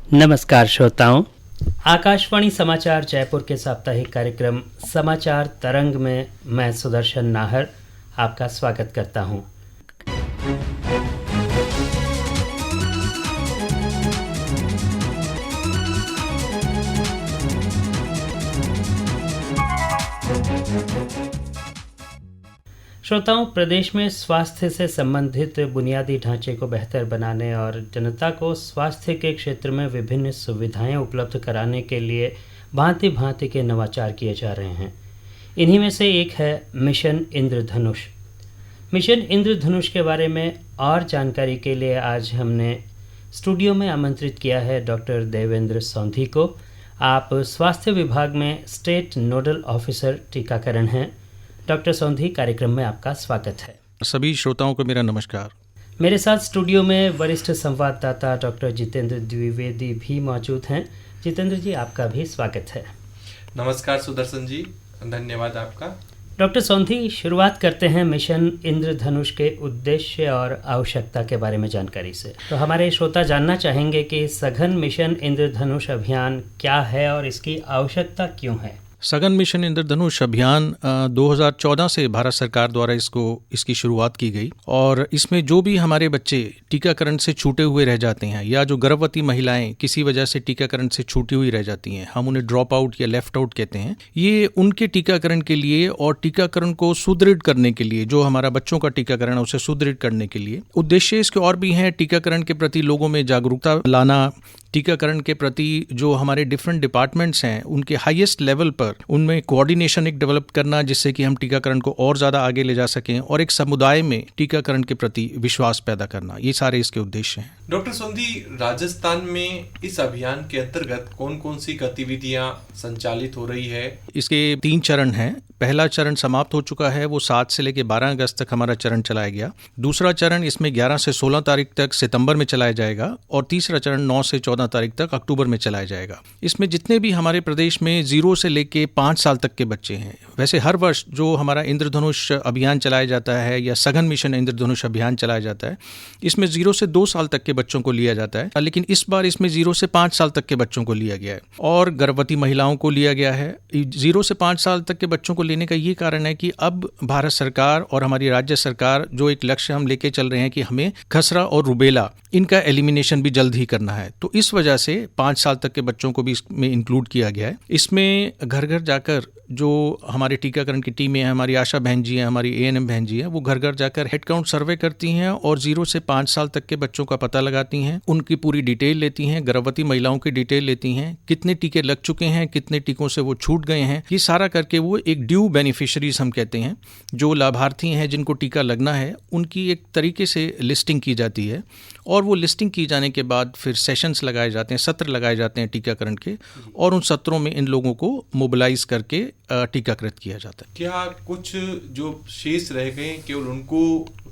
नमस्कार श्रोताओं, आकाशवाणी समाचार जयपुर के साप्ताहिक कार्यक्रम समाचार तरंग में मैं सुदर्शन नाहर आपका स्वागत करता हूं। श्रोताओं, प्रदेश में स्वास्थ्य से संबंधित बुनियादी ढांचे को बेहतर बनाने और जनता को स्वास्थ्य के क्षेत्र में विभिन्न सुविधाएं उपलब्ध कराने के लिए भांति भांति के नवाचार किए जा रहे हैं। इन्हीं में से एक है मिशन इंद्रधनुष। मिशन इंद्रधनुष के बारे में और जानकारी के लिए आज हमने स्टूडियो में आमंत्रित किया है डॉक्टर देवेंद्र सौंधी को। आप स्वास्थ्य विभाग में स्टेट नोडल ऑफिसर टीकाकरण हैं। डॉक्टर सौंधी, कार्यक्रम में आपका स्वागत है। सभी श्रोताओं को मेरा नमस्कार। मेरे साथ स्टूडियो में वरिष्ठ संवाददाता डॉक्टर जितेंद्र द्विवेदी भी मौजूद हैं। जितेंद्र जी, आपका भी स्वागत है। नमस्कार सुदर्शन जी, धन्यवाद आपका। डॉक्टर सौंधी, शुरुआत करते हैं मिशन इंद्रधनुष के उद्देश्य और आवश्यकता के बारे में जानकारी से। तो हमारे श्रोता जानना चाहेंगे कि सघन मिशन इंद्रधनुष अभियान क्या है और इसकी आवश्यकता क्यों है। सघन मिशन इंद्रधनुष अभियान 2014 से भारत सरकार द्वारा इसकी शुरुआत की गई और इसमें जो भी हमारे बच्चे टीकाकरण से छूटे हुए रह जाते हैं या जो गर्भवती महिलाएं किसी वजह से टीकाकरण से छूटी हुई रह जाती हैं, हम उन्हें ड्रॉप आउट या लेफ्ट आउट कहते हैं, ये उनके टीकाकरण के लिए और टीकाकरण को सुदृढ़ करने के लिए, जो हमारा बच्चों का टीकाकरण है उसे सुदृढ़ करने के लिए उद्देश्य इसके और भी हैं। टीकाकरण के प्रति लोगों में जागरूकता लाना, टीकाकरण के प्रति जो हमारे डिफरेंट डिपार्टमेंट्स हैं उनके हाईएस्ट लेवल पर उनमें कोऑर्डिनेशन एक डेवलप करना, जिससे कि हम टीकाकरण को और ज़्यादा आगे ले जा सकें और एक समुदाय में टीकाकरण के प्रति विश्वास पैदा करना, ये सारे इसके उद्देश्य हैं। डॉक्टर सौंधी, राजस्थान में इस अभियान के अंतर्गत कौन कौन सी गतिविधियां संचालित हो रही है? इसके 3 चरण हैं। पहला चरण समाप्त हो चुका है, वो 7 से लेकर 12 अगस्त तक हमारा चरण चलाया गया। दूसरा चरण इसमें 11 से 16 तारीख तक सितंबर में चलाया जाएगा और तीसरा चरण 9 से 14 तारीख तक अक्टूबर में चलाया जाएगा। इसमें जितने भी हमारे प्रदेश में 0 से लेकर 5 साल तक के बच्चे हैं, वैसे हर वर्ष जो हमारा इंद्रधनुष अभियान चलाया जाता है या सघन मिशन इंद्रधनुष अभियान चलाया जाता है, इसमें 0 से 2 साल तक के बच्चों को लिया जाता है, लेकिन इस बार इसमें 0 से 5 साल तक के बच्चों को लिया गया है और गर्भवती महिलाओं को लिया गया है। 0 से 5 साल तक के बच्चों को लेने का ये कारण है कि अब भारत सरकार और हमारी राज्य सरकार जो एक लक्ष्य हम लेके चल रहे हैं कि हमें खसरा और रुबेला इनका एलिमिनेशन भी जल्द ही करना है, तो इस वजह से 5 साल तक के बच्चों को भी इसमें इंक्लूड किया गया है। इसमें घर घर जाकर जो हमारे टीकाकरण की टीमें हैं, हमारी आशा बहन जी हैं, हमारी एएनएम बहन जी हैं, वो घर घर जाकर हेड काउंट सर्वे करती हैं और 0 से 5 साल तक के बच्चों का पता लगाती हैं, उनकी पूरी डिटेल लेती हैं, गर्भवती महिलाओं की डिटेल लेती हैं, कितने टीके लग चुके हैं, कितने टीकों से वो छूट गए हैं, ये सारा करके वो एक ड्यू बेनिफिशरीज हम कहते हैं, जो लाभार्थी हैं जिनको टीका लगना है, उनकी एक तरीके से लिस्टिंग की जाती है और वो लिस्टिंग की जाने के बाद फिर सेशंस लगाए जाते हैं, सत्र लगाए जाते हैं टीकाकरण के, और उन सत्रों में इन लोगों को मोबिलाइज करके टीकाकृत किया जाता है। क्या कुछ जो शेष रह गए केवल उनको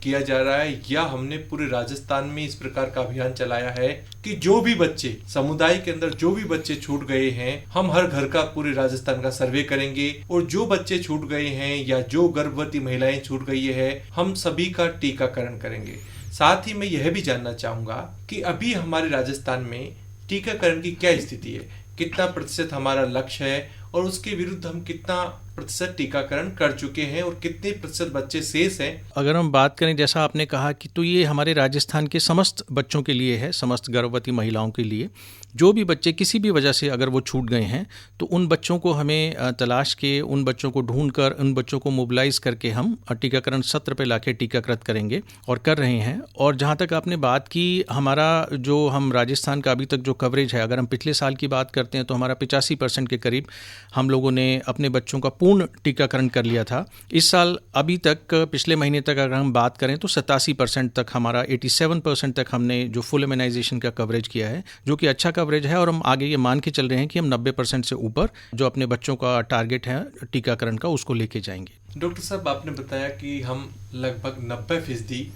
किया जा रहा है या हमने पूरे राजस्थान में इस प्रकार का अभियान चलाया है कि जो भी बच्चे समुदाय के अंदर जो भी बच्चे छूट गए हैं, हम हर घर का पूरे राजस्थान का सर्वे करेंगे और जो बच्चे छूट गए हैं या जो गर्भवती महिलाएं छूट गई है, हम सभी का टीकाकरण करेंगे। साथ ही मैं यह भी जानना चाहूंगा कि अभी हमारे राजस्थान में टीकाकरण की क्या स्थिति है, कितना प्रतिशत हमारा लक्ष्य है और उसके विरुद्ध हम कितना प्रतिशत टीकाकरण कर चुके हैं और कितने प्रतिशत बच्चे शेष हैं। अगर हम बात करें, जैसा आपने कहा कि तो ये हमारे राजस्थान के समस्त बच्चों के लिए है, समस्त गर्भवती महिलाओं के लिए। जो भी बच्चे किसी भी वजह से अगर वो छूट गए हैं तो उन बच्चों को हमें तलाश के, उन बच्चों को ढूंढ कर, उन बच्चों को मोबिलाइज करके हम टीकाकरण सत्र पे लाके टीकाकृत करेंगे और कर रहे हैं। और जहाँ तक आपने बात की, हमारा जो हम राजस्थान का अभी तक जो कवरेज है, अगर हम पिछले साल की बात करते हैं तो हमारा 85% के करीब हम लोगों ने अपने बच्चों का पूर्ण टीकाकरण कर लिया था। इस साल अभी तक पिछले महीने तक अगर हम बात करें तो 87% तक, हमारा 87% तक हमने जो फुल इम्यूनाइजेशन का कवरेज किया है, जो कि अच्छा कवरेज है। और हम आगे ये मान के चल रहे हैं कि हम 90% से ऊपर जो अपने बच्चों का टारगेट है टीकाकरण का, उसको लेके जाएंगे। डॉक्टर साहब, आपने बताया कि हम लगभग 90%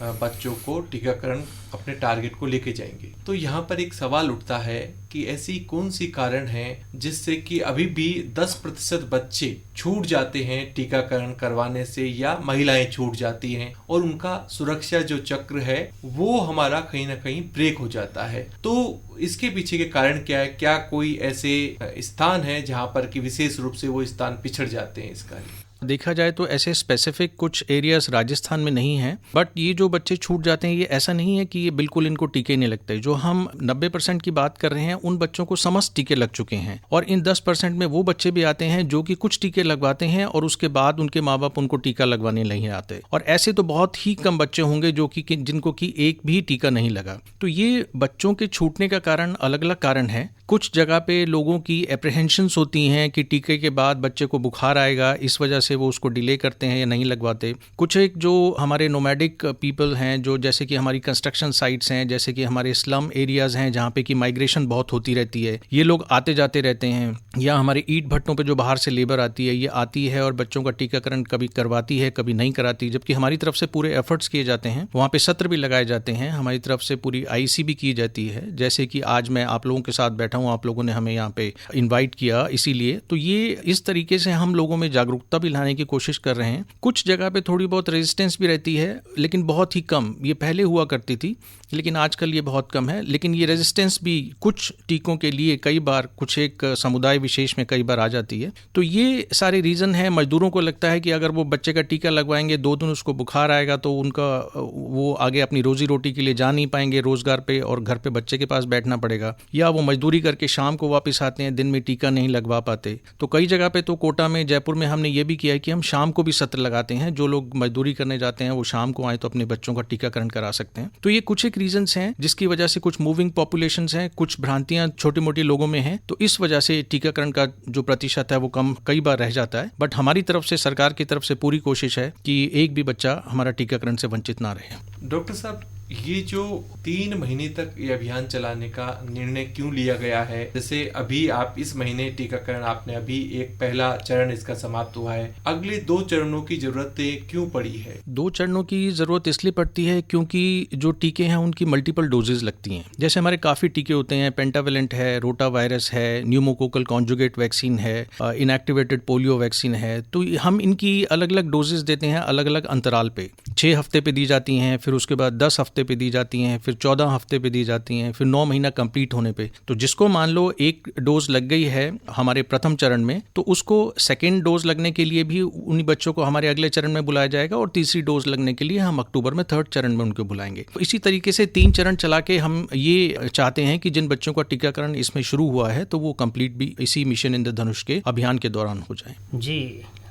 बच्चों को टीकाकरण अपने टारगेट को लेके जाएंगे। तो यहाँ पर एक सवाल उठता है कि ऐसी कौन सी कारण है जिससे कि अभी भी 10% बच्चे छूट जाते हैं टीकाकरण करवाने से, या महिलाएं छूट जाती हैं और उनका सुरक्षा जो चक्र है वो हमारा कहीं ना कहीं ब्रेक हो जाता है। तो इसके पीछे के कारण क्या है? क्या कोई ऐसे स्थान है जहां पर कि विशेष रूप से वो स्थान पिछड़ जाते हैं इसका? देखा जाए तो ऐसे स्पेसिफिक कुछ एरियाज राजस्थान में नहीं है, बट ये जो बच्चे छूट जाते हैं ये ऐसा नहीं है कि ये बिल्कुल इनको टीके नहीं लगते। जो हम 90% की बात कर रहे हैं उन बच्चों को समस्त टीके लग चुके हैं, और इन 10% में वो बच्चे भी आते हैं जो कि कुछ टीके लगवाते हैं और उसके बाद उनके माँ बाप उनको टीका लगवाने नहीं आते, और ऐसे तो बहुत ही कम बच्चे होंगे जो कि जिनको कि एक भी टीका नहीं लगा। तो ये बच्चों के छूटने का कारण अलग अलग कारण है। कुछ जगह पे लोगों की एप्रीहेंशंस होती हैं कि टीके के बाद बच्चे को बुखार आएगा, इस वजह से वो उसको डिले करते हैं या नहीं लगवाते। कुछ एक जो हमारे नोमैडिक पीपल हैं, जो जैसे कि हमारी कंस्ट्रक्शन साइट्स हैं, जैसे कि हमारे स्लम एरियाज हैं जहाँ पे कि माइग्रेशन बहुत होती रहती है, ये लोग आते जाते रहते हैं, या हमारे ईंट भट्टों पे जो बाहर से लेबर आती है, ये आती है और बच्चों का टीकाकरण कभी करवाती है कभी नहीं कराती, जबकि हमारी तरफ से पूरे एफर्ट्स किए जाते हैं, वहाँ पे सत्र भी लगाए जाते हैं, हमारी तरफ से पूरी आईसी भी की जाती है। जैसे कि आज मैं आप लोगों के साथ बैठा हूँ, आप लोगों ने हमें यहाँ पे इन्वाइट किया, इसीलिए तो ये इस तरीके से हम लोगों में जागरूकता भी लाने की कोशिश कर रहे हैं। कुछ जगह पे थोड़ी बहुत रेजिस्टेंस भी रहती है, लेकिन बहुत ही कम। ये पहले हुआ करती थी लेकिन आजकल ये बहुत कम है, लेकिन ये रेजिस्टेंस भी कुछ टीकों के लिए कई बार कुछ एक समुदाय विशेष में कई बार आ जाती है। तो ये सारे रीज़न है। मजदूरों को लगता है कि अगर वो बच्चे का टीका लगवाएंगे, 2 दिन उसको बुखार आएगा तो उनका वो आगे अपनी रोजी रोटी के लिए जा नहीं पाएंगे रोजगार पे, और घर पे बच्चे के पास बैठना पड़ेगा, या वो मजदूरी करके शाम को वापस आते हैं, दिन में टीका नहीं लगवा पाते। तो कई जगह पे तो कोटा में, जयपुर में हमने ये भी किया है कि हम शाम को भी सत्र लगाते हैं, जो लोग मजदूरी करने जाते हैं वो शाम को आए तो अपने बच्चों का टीकाकरण करा सकते हैं। तो ये कुछ एक रीजंस हैं जिसकी वजह से कुछ मूविंग पॉपुलेशंस हैं, कुछ भ्रांतियां छोटी मोटी लोगों में हैं, तो इस वजह से टीकाकरण का जो प्रतिशत है वो कम कई बार रह जाता है। बट हमारी तरफ से, सरकार की तरफ से पूरी कोशिश है कि एक भी बच्चा हमारा टीकाकरण से वंचित ना रहे। डॉक्टर साहब, ये जो 3 महीने तक ये अभियान चलाने का निर्णय क्यों लिया गया है? जैसे अभी आप इस महीने टीकाकरण, आपने अभी एक पहला चरण इसका समाप्त हुआ है, अगले 2 चरणों की जरूरत क्यों पड़ी है? 2 चरणों की जरूरत इसलिए पड़ती है क्योंकि जो टीके हैं उनकी मल्टीपल डोजेज लगती हैं। जैसे हमारे काफी टीके होते हैं, पेंटावेलेंट है, रोटा वायरस है, न्यूमोकोकल कॉन्जुगेट वैक्सीन है, इनएक्टिवेटेड पोलियो वैक्सीन है, तो हम इनकी अलग अलग डोजेज देते हैं अलग अलग अंतराल पे। 6 हफ्ते पे दी जाती हैं, फिर उसके बाद 10 हफ्ते पे दी जाती हैं, फिर 14 हफ्ते पे दी जाती हैं, फिर 9 महीना कंप्लीट होने पे। तो जिसको मान लो एक डोज लग गई है हमारे प्रथम चरण में, तो उसको सेकेंड डोज लगने के लिए भी उन्हीं बच्चों को हमारे अगले चरण में बुलाया जाएगा, और तीसरी डोज लगने के लिए हम अक्टूबर में 3rd चरण में उनको बुलाएंगे। तो इसी तरीके से 3 चरण चला के हम ये चाहते हैं कि जिन बच्चों का टीकाकरण इसमें शुरू हुआ है तो वो कंप्लीट भी इसी मिशन इंद्रधनुष के अभियान के दौरान हो जाए। जी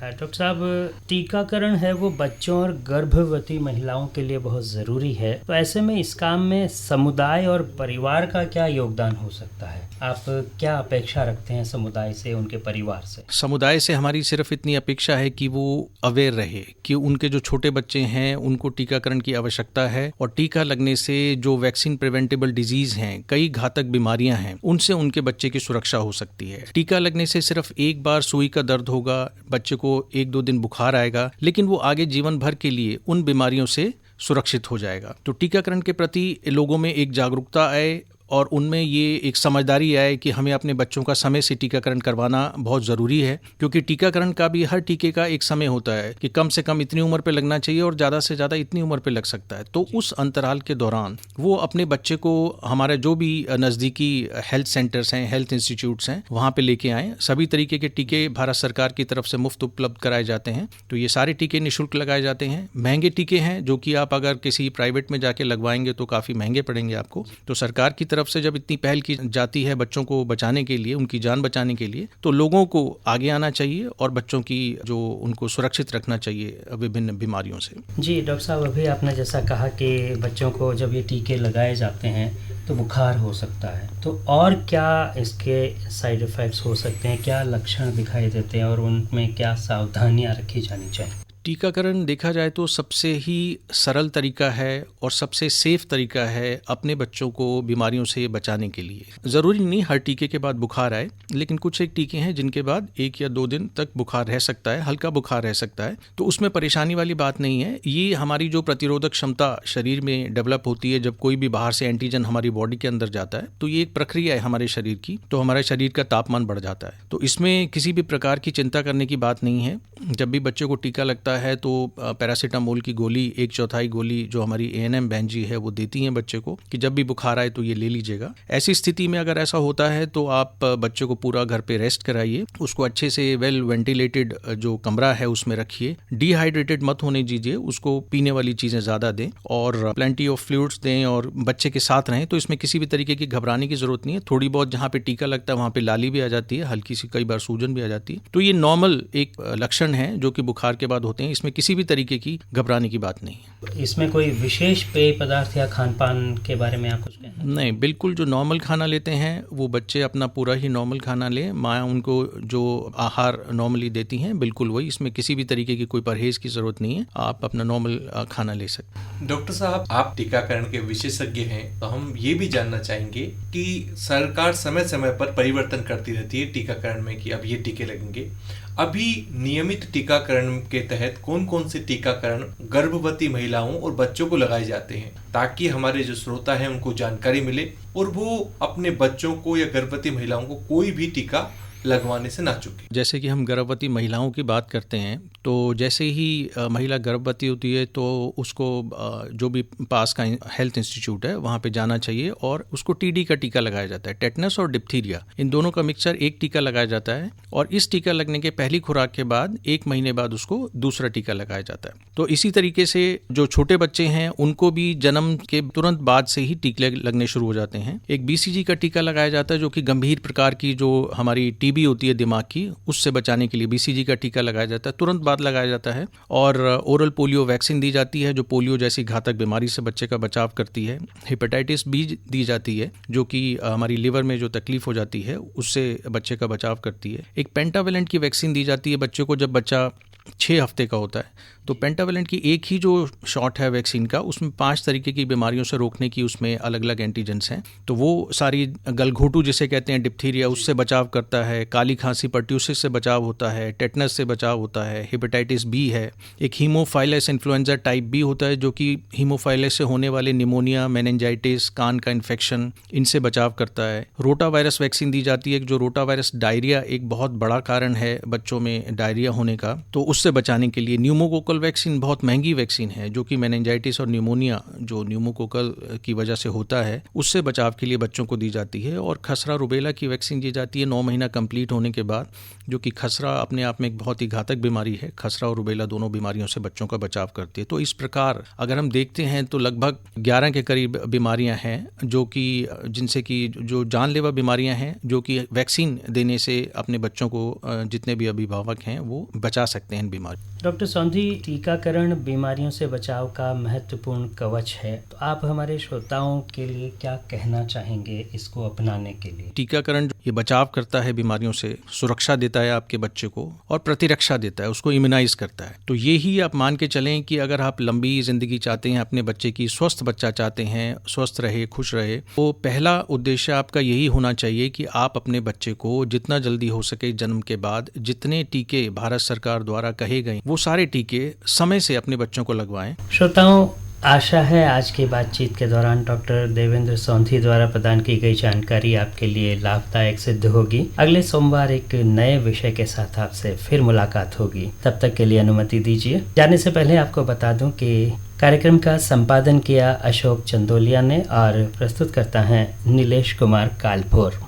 डॉक्टर साहब, टीकाकरण है वो बच्चों और गर्भवती महिलाओं के लिए बहुत ज़रूरी है, तो ऐसे में इस काम में समुदाय और परिवार का क्या योगदान हो सकता है? आप क्या अपेक्षा रखते हैं समुदाय से, उनके परिवार से? समुदाय से हमारी सिर्फ इतनी अपेक्षा है कि वो अवेयर रहे कि उनके जो छोटे बच्चे हैं उनको टीकाकरण की आवश्यकता है, और टीका लगने से जो वैक्सीन प्रिवेंटेबल डिजीज हैं, कई घातक बीमारियां हैं, उनसे उनके बच्चे की सुरक्षा हो सकती है। टीका लगने से सिर्फ एक बार सुई का दर्द होगा, बच्चे को 1-2 दिन बुखार आएगा, लेकिन वो आगे जीवन भर के लिए उन बीमारियों से सुरक्षित हो जाएगा। तो टीकाकरण के प्रति लोगों में एक जागरूकता आए और उनमें ये एक समझदारी आए कि हमें अपने बच्चों का समय से टीकाकरण करवाना बहुत ज़रूरी है, क्योंकि टीकाकरण का भी, हर टीके का एक समय होता है कि कम से कम इतनी उम्र पे लगना चाहिए और ज़्यादा से ज़्यादा इतनी उम्र पे लग सकता है। तो उस अंतराल के दौरान वो अपने बच्चे को हमारे जो भी नज़दीकी हेल्थ सेंटर्स हैं, हेल्थ इंस्टीट्यूट्स हैं, वहाँ पर लेके आएँ। सभी तरीके के टीके भारत सरकार की तरफ से मुफ्त उपलब्ध कराए जाते हैं, तो ये सारे टीके निःशुल्क लगाए जाते हैं। महंगे टीके हैं जो कि आप अगर किसी प्राइवेट में जाके लगवाएंगे तो काफ़ी महंगे पड़ेंगे आपको। तो सरकार की तरफ से जब इतनी पहल की जाती है बच्चों को बचाने के लिए, उनकी जान बचाने के लिए, तो लोगों को आगे आना चाहिए और बच्चों की जो उनको सुरक्षित रखना चाहिए विभिन्न बीमारियों से। जी डॉक्टर साहब, अभी आपने जैसा कहा कि बच्चों को जब ये टीके लगाए जाते हैं तो बुखार हो सकता है, तो और क्या इसके साइड इफ़ेक्ट्स हो सकते हैं, क्या लक्षण दिखाई देते हैं और उनमें क्या सावधानियां रखी जानी चाहिए? टीकाकरण देखा जाए तो सबसे ही सरल तरीका है और सबसे सेफ तरीका है अपने बच्चों को बीमारियों से बचाने के लिए। ज़रूरी नहीं हर टीके के बाद बुखार आए, लेकिन कुछ एक टीके हैं जिनके बाद 1 या 2 दिन तक बुखार रह सकता है, हल्का बुखार रह सकता है, तो उसमें परेशानी वाली बात नहीं है। ये हमारी जो प्रतिरोधक क्षमता शरीर में डेवलप होती है जब कोई भी बाहर से एंटीजन हमारी बॉडी के अंदर जाता है, तो ये एक प्रक्रिया है हमारे शरीर की, तो हमारे शरीर का तापमान बढ़ जाता है। तो इसमें किसी भी प्रकार की चिंता करने की बात नहीं है। जब भी बच्चों को टीका लगता है तो पैरासीटामोल की गोली 1/4 गोली जो हमारी ANM बहन जी है वो देती हैं बच्चे को कि जब भी बुखार आए तो ये ले लीजिएगा। ऐसी स्थिति में अगर ऐसा होता है तो आप बच्चे को पूरा घर पे रेस्ट कराइए, उसको अच्छे से वेल वेंटिलेटेड जो कमरा है उसमें रखिए, डिहाइड्रेटेड मत होने दीजिए, उसको पीने वाली चीज़ें ज़्यादा दें और प्लेंटी ऑफ फ्लूइड्स दें और बच्चे के साथ रहें। तो इसमें किसी भी तरीके की घबराने की जरूरत नहीं है। थोड़ी बहुत जहाँ पे टीका लगता है वहाँ पे लाली भी आ जाती है, हल्की सी कई बार सूजन भी आ जाती है, तो ये नॉर्मल एक लक्षण है जो कि बुखार के बाद होते हैं। इसमें किसी भी तरीके की घबराने की बात नहीं है। इसमें कोई विशेष पेय पदार्थ या खान पान के बारे में आप कुछ कहना? नहीं, बिल्कुल जो नॉर्मल खाना लेते हैं वो बच्चे अपना पूरा ही नॉर्मल खाना लें। माँ उनको जो आहार नॉर्मली देती हैं बिल्कुल वही, इसमें किसी भी तरीके की कोई परहेज की जरूरत नहीं है, आप अपना नॉर्मल खाना ले सकते हैं। डॉक्टर साहब, आप टीकाकरण के विशेषज्ञ हैं, तो हम ये भी जानना चाहेंगे कि सरकार समय समय पर परिवर्तन करती रहती है टीकाकरण में कि अब ये टीके लगेंगे। अभी नियमित टीकाकरण के तहत कौन कौन से टीकाकरण गर्भवती महिलाओं और बच्चों को लगाए जाते हैं, ताकि हमारे जो श्रोता हैं उनको जानकारी मिले और वो अपने बच्चों को या गर्भवती महिलाओं को कोई भी टीका लगवाने से ना चुके। जैसे कि हम गर्भवती महिलाओं की बात करते हैं तो जैसे ही महिला गर्भवती होती है तो उसको जो भी पास का हेल्थ इंस्टीट्यूट है वहाँ पे जाना चाहिए और उसको TD का टीका लगाया जाता है। टेटनस और डिप्थीरिया, इन दोनों का मिक्सचर एक टीका लगाया जाता है और इस टीका लगने के पहली खुराक के बाद 1 महीने बाद उसको दूसरा टीका लगाया जाता है। तो इसी तरीके से जो छोटे बच्चे हैं उनको भी जन्म के तुरंत बाद से ही टीके लगने शुरू हो जाते हैं। एक BCG का टीका लगाया जाता है जो कि गंभीर प्रकार की जो हमारी TB होती है दिमाग की, उससे बचाने के लिए BCG का टीका लगाया जाता है, तुरंत बाद लगाया जाता है। और ओरल पोलियो वैक्सीन दी जाती है जो पोलियो जैसी घातक बीमारी से बच्चे का बचाव करती है। हेपेटाइटिस B दी जाती है जो कि हमारी लिवर में जो तकलीफ हो जाती है उससे बच्चे का बचाव करती है। एक पेंटावेलेंट की वैक्सीन दी जाती है बच्चे को जब बच्चा 6 हफ्ते का होता है। तो पेंटावेलेंट की एक ही जो शॉट है वैक्सीन का, उसमें 5 तरीके की बीमारियों से रोकने की उसमें अलग अलग एंटीजेंस हैं। तो वो सारी गलघोटू जिसे कहते हैं, डिप्थीरिया, उससे बचाव करता है, काली खांसी पर्ट्यूसिस से बचाव होता है, टेटनस से बचाव होता है, हेपेटाइटिस B है। एक हीमोफाइलस इन्फ्लुएंजा टाइप B होता है जो कि हीमोफाइलस से होने वाले निमोनिया, मेनिंजाइटिस, कान का इन्फेक्शन, इनसे बचाव करता है। रोटा वायरस वैक्सीन दी जाती है जो रोटा वायरस डायरिया एक बहुत बड़ा कारण है बच्चों में डायरिया होने का, तो उससे बचाने के लिए। न्यूमोकोकल वैक्सीन बहुत महंगी वैक्सीन है जो कि मेनिंजाइटिस और न्यूमोनिया जो न्यूमोकोकल की वजह से होता है उससे बचाव के लिए बच्चों को दी जाती है। और खसरा रुबेला की वैक्सीन दी जाती है 9 महीना कंप्लीट होने के बाद, जो कि खसरा अपने आप में एक बहुत ही घातक बीमारी है। खसरा और रुबेला दोनों बीमारियों से बच्चों का बचाव करती है। तो इस प्रकार अगर हम देखते हैं तो लगभग 11 के करीब बीमारियां हैं जो कि जिनसे कि जो जानलेवा बीमारियां हैं जो कि वैक्सीन देने से अपने बच्चों को जितने भी अभिभावक हैं वो बचा सकते हैं इन बीमारियों। डॉक्टर सौंधी, टीकाकरण बीमारियों से बचाव का महत्वपूर्ण कवच है, तो आप हमारे श्रोताओं के लिए क्या कहना चाहेंगे इसको अपनाने के लिए? टीकाकरण ये बचाव करता है बीमारियों से, सुरक्षा देता है आपके बच्चे को और प्रतिरक्षा देता है, उसको इम्यूनाइज करता है। तो ये ही आप मान के चलें कि अगर आप लंबी जिंदगी चाहते हैं अपने बच्चे की, स्वस्थ बच्चा चाहते हैं, स्वस्थ रहे, खुश रहे, तो पहला उद्देश्य आपका यही होना चाहिए कि आप अपने बच्चे को जितना जल्दी हो सके जन्म के बाद जितने टीके भारत सरकार द्वारा कहे गए वो सारे टीके समय से अपने बच्चों को लगवाएं। श्रोताओं, आशा है आज की बातचीत के दौरान डॉक्टर देवेंद्र सौंधी द्वारा प्रदान की गई जानकारी आपके लिए लाभदायक सिद्ध होगी। अगले सोमवार एक नए विषय के साथ आपसे फिर मुलाकात होगी। तब तक के लिए अनुमति दीजिए। जाने से पहले आपको बता दूं कि कार्यक्रम का संपादन किया अशोक चंदोलिया ने और प्रस्तुत करता है नीलेश कुमार कालपुर।